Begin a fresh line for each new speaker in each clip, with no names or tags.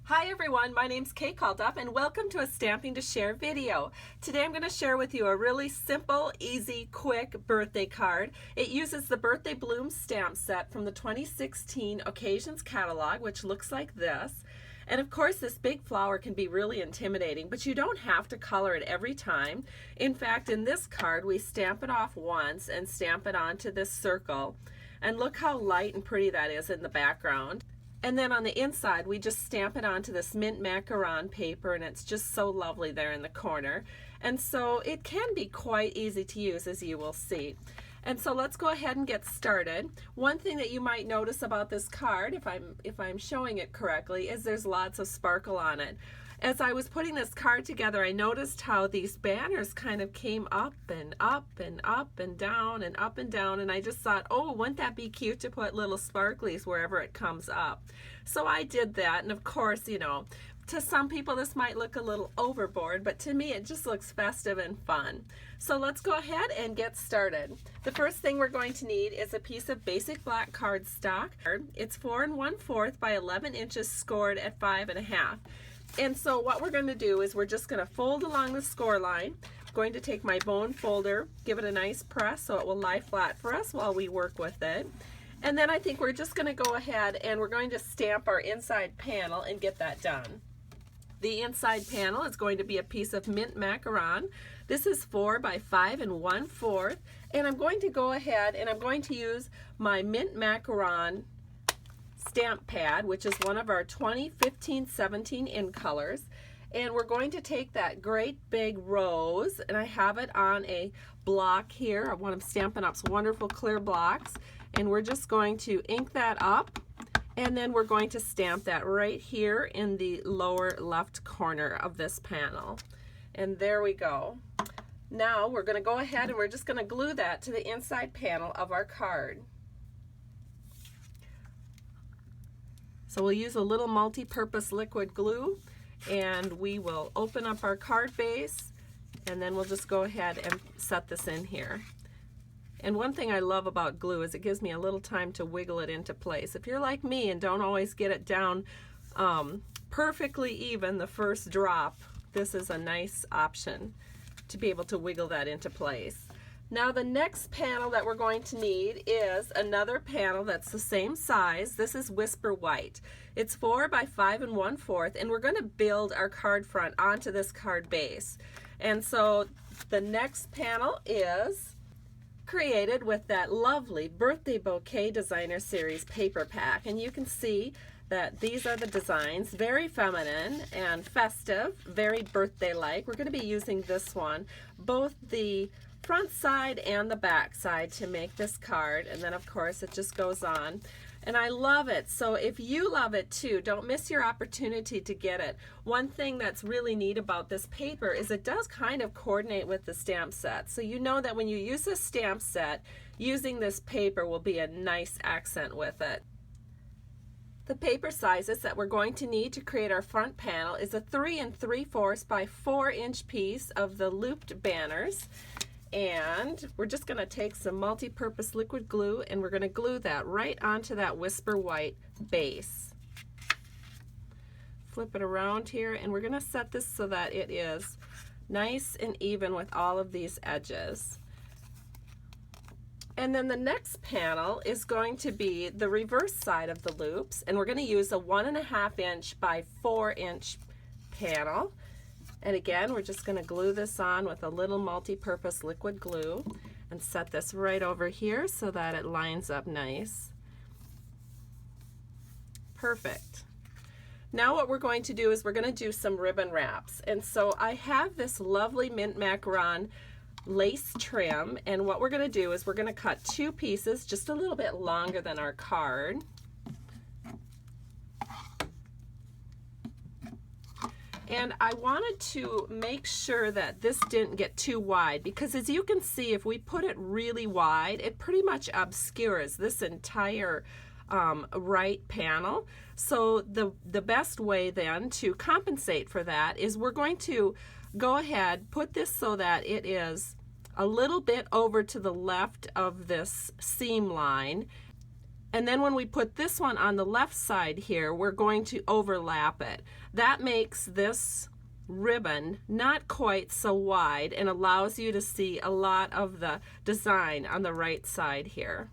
Hi everyone, my name's Kate Kalthoff and welcome to a Stamping to Share video. Today I'm going to share with you a really simple, easy, quick birthday card. It uses the Birthday Bloom stamp set from the 2016 Occasions catalog, which looks like this. And of course this big flower can be really intimidating, but you don't have to color it every time. In fact, in this card we stamp it off once and stamp it onto this circle. And look how light and pretty that is in the background. And then on the inside, we just stamp it onto this mint macaron paper, and it's just so lovely there in the corner. And so it can be quite easy to use, as you will see. And so let's go ahead and get started. One thing that you might notice about this card, if I'm showing it correctly, is there's lots of sparkle on it. As I was putting this card together, I noticed how these banners kind of came up and up and up and down and up and down, and I just thought, oh, wouldn't that be cute to put little sparklies wherever it comes up? So I did that, and of course, you know, to some people this might look a little overboard, but to me it just looks festive and fun. So let's go ahead and get started. The first thing we're going to need is a piece of basic black cardstock. It's 4 1/4 by 11 inches scored at 5 1/2. And so what we're going to do is we're just going to fold along the score line. I'm going to take my bone folder, give it a nice press so it will lie flat for us while we work with it. And then I think we're just going to go ahead and we're going to stamp our inside panel and get that done. The inside panel is going to be a piece of mint macaron. This is 4 by 5 1/4, and I'm going to go ahead and I'm going to use my mint macaron stamp pad, which is one of our 2015-17 in colors, and we're going to take that great big rose, and I have it on a block here, one of Stampin' Up's wonderful clear blocks, and we're just going to ink that up, and then we're going to stamp that right here in the lower left corner of this panel. And there we go. Now we're going to go ahead and we're just going to glue that to the inside panel of our card. So we'll use a little multi-purpose liquid glue, and we will open up our card base, and then we'll just go ahead and set this in here. And one thing I love about glue is it gives me a little time to wiggle it into place. If you're like me and don't always get it down perfectly even the first drop, this is a nice option to be able to wiggle that into place. Now the next panel that we're going to need is another panel that's the same size. This is Whisper White. It's 4 by 5 1/4, and we're going to build our card front onto this card base. And so the next panel is created with that lovely Birthday Bouquet Designer Series paper pack, and you can see that these are the designs, very feminine and festive, very birthday-like. We're going to be using this one, both the front side and the back side, to make this card, and then of course it just goes on, and I love it. So if you love it too, don't miss your opportunity to get it. One thing that's really neat about this paper is it does kind of coordinate with the stamp set, so you know that when you use this stamp set, using this paper will be a nice accent with it. The paper sizes that we're going to need to create our front panel is a 3 3/4 by 4 inch piece of the looped banners. And we're just going to take some multi-purpose liquid glue, and we're going to glue that right onto that Whisper White base. Flip it around here, and we're going to set this so that it is nice and even with all of these edges. And then the next panel is going to be the reverse side of the loops, and we're going to use a 1 1/2 inch by 4 inch panel. And again, we're just going to glue this on with a little multi-purpose liquid glue and set this right over here so that it lines up nice. Perfect. Now what we're going to do is we're going to do some ribbon wraps. And so I have this lovely mint macaron lace trim, and what we're going to do is we're going to cut 2 pieces just a little bit longer than our card. And I wanted to make sure that this didn't get too wide, because as you can see, if we put it really wide, it pretty much obscures this entire right panel. So the best way then to compensate for that is we're going to go ahead, put this so that it is a little bit over to the left of this seam line, And then when we put this one on the left side here, we're going to overlap it. That makes this ribbon not quite so wide and allows you to see a lot of the design on the right side here.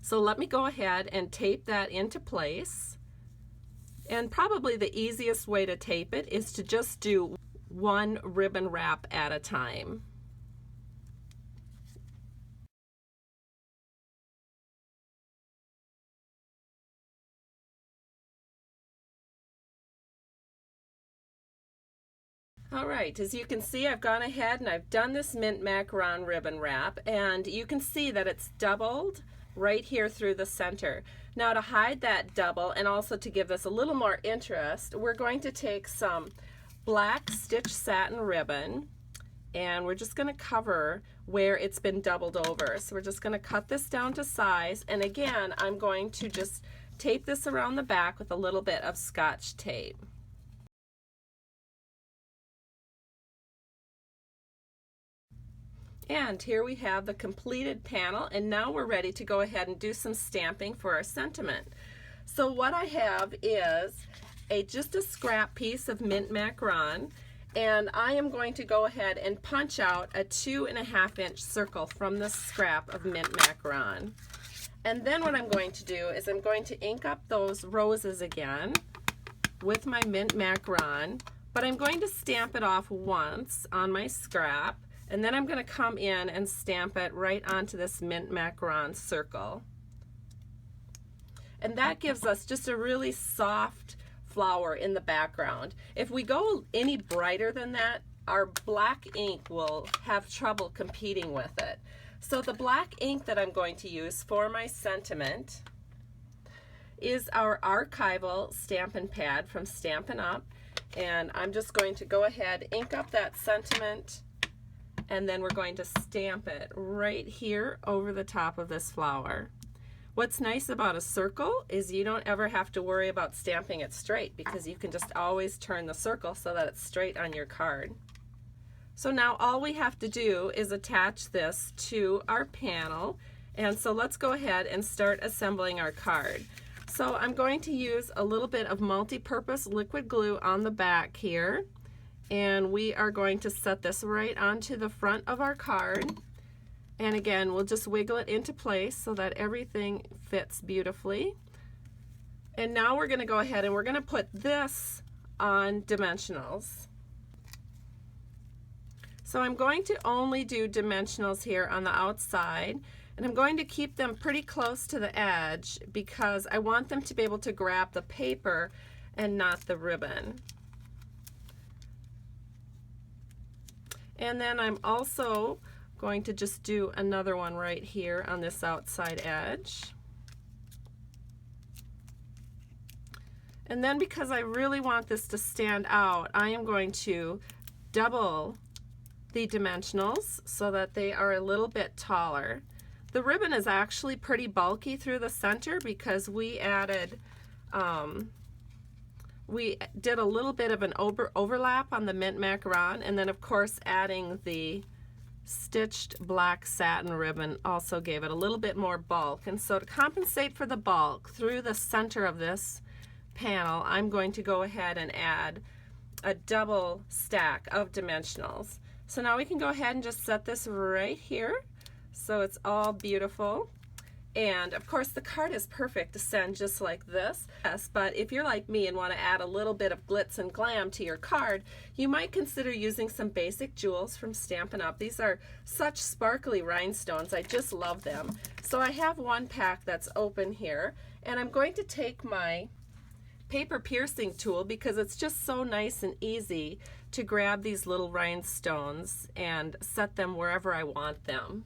So let me go ahead and tape that into place. And probably the easiest way to tape it is to just do one ribbon wrap at a time. All right, as you can see, I've gone ahead and I've done this mint macaron ribbon wrap, and you can see that it's doubled right here through the center. Now to hide that double and also to give this a little more interest, we're going to take some black stitch satin ribbon and we're just going to cover where it's been doubled over. So we're just going to cut this down to size, and again I'm going to just tape this around the back with a little bit of Scotch tape. And here we have the completed panel, and now we're ready to go ahead and do some stamping for our sentiment. So what I have is just a scrap piece of mint macaron, and I am going to go ahead and punch out a 2.5-inch circle from the scrap of mint macaron. And then what I'm going to do is I'm going to ink up those roses again with my mint macaron, but I'm going to stamp it off once on my scrap. And then I'm going to come in and stamp it right onto this mint macaron circle. And that gives us just a really soft flower in the background. If we go any brighter than that, our black ink will have trouble competing with it. So the black ink that I'm going to use for my sentiment is our archival Stampin' pad from Stampin' Up. And I'm just going to go ahead, ink up that sentiment, and then we're going to stamp it right here over the top of this flower. What's nice about a circle is you don't ever have to worry about stamping it straight, because you can just always turn the circle so that it's straight on your card. So now all we have to do is attach this to our panel, and so let's go ahead and start assembling our card. So I'm going to use a little bit of multi-purpose liquid glue on the back here, and we are going to set this right onto the front of our card. And again, we'll just wiggle it into place so that everything fits beautifully. And now we're going to go ahead and we're going to put this on dimensionals. So I'm going to only do dimensionals here on the outside, and I'm going to keep them pretty close to the edge because I want them to be able to grab the paper and not the ribbon. And then I'm also going to just do another one right here on this outside edge. And then because I really want this to stand out, I am going to double the dimensionals so that they are a little bit taller. The ribbon is actually pretty bulky through the center because we added we did a little bit of an overlap on the mint macaron, and then of course adding the stitched black satin ribbon also gave it a little bit more bulk. And so to compensate for the bulk through the center of this panel, I'm going to go ahead and add a double stack of dimensionals. So now we can go ahead and just set this right here so it's all beautiful. And of course the card is perfect to send just like this. Yes, but if you're like me and want to add a little bit of glitz and glam to your card, you might consider using some basic jewels from Stampin' Up. These are such sparkly rhinestones. I just love them. So I have one pack that's open here, and I'm going to take my paper piercing tool because it's just so nice and easy to grab these little rhinestones and set them wherever I want them.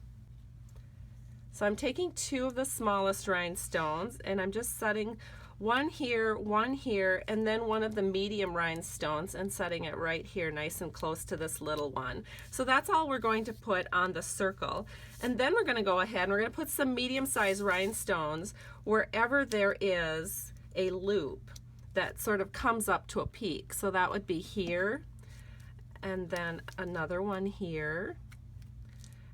So I'm taking two of the smallest rhinestones and I'm just setting one here, and then one of the medium rhinestones and setting it right here nice and close to this little one. So that's all we're going to put on the circle. And then we're going to go ahead and we're going to put some medium-sized rhinestones wherever there is a loop that sort of comes up to a peak. So that would be here, and then another one here.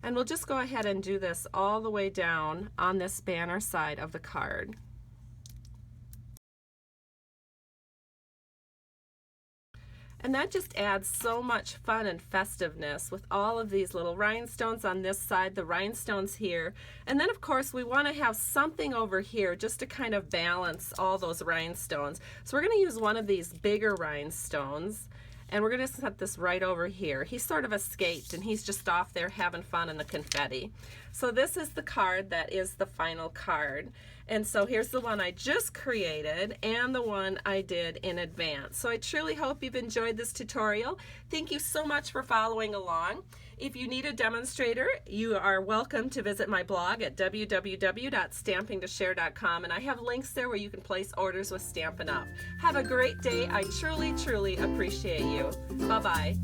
And we'll just go ahead and do this all the way down on this banner side of the card. And that just adds so much fun and festiveness with all of these little rhinestones on this side, the rhinestones here. And then of course we want to have something over here just to kind of balance all those rhinestones. So we're going to use one of these bigger rhinestones. And we're going to set this right over here. He's sort of escaped and he's just off there having fun in the confetti. So this is the card that is the final card. And so here's the one I just created and the one I did in advance. So I truly hope you've enjoyed this tutorial. Thank you so much for following along. If you need a demonstrator, you are welcome to visit my blog at www.stampingtoshare.com, and I have links there where you can place orders with Stampin' Up. Have a great day. I truly, truly appreciate you. Bye-bye.